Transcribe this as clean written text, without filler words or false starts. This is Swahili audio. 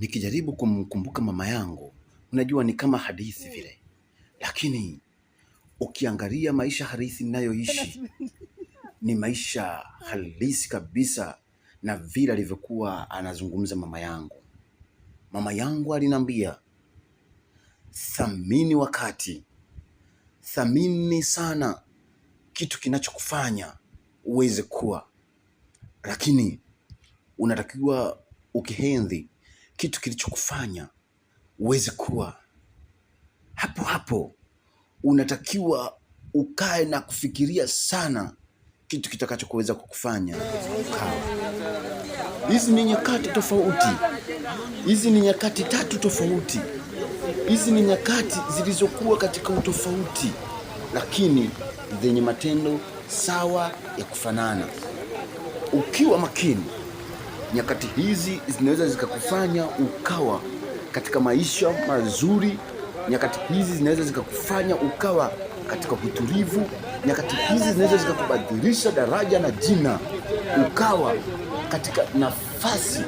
Nikijaribu kumkumbuka mama yangu, unajua ni kama hadithi vile, lakini ukiangalia maisha halisi ninayoishi ni maisha halisi kabisa, na vile alivyokuwa anazungumza mama yangu. Mama yangu aliniambia, thamini wakati, thamini sana kitu kinachokufanya uweze kuwa, lakini unatakiwa ukihenzi kitu kilichokufanya uweze kuwa. Hapo hapo unatakiwa ukae na kufikiria sana kitu kitakachokuweza kukufanya ukawa. Hizi ni nyakati tofauti, hizi ni nyakati tatu tofauti, hizi ni nyakati zilizokuwa katika utofauti, lakini zenye matendo sawa ya kufanana. Ukiwa makini, nyakati hizi zinaweza zikakufanya ukawa katika maisha mazuri. Nyakati hizi zinaweza zikakufanya ukawa katika utulivu. Nyakati hizi zinaweza zikakubadilisha daraja na jina, ukawa katika nafasi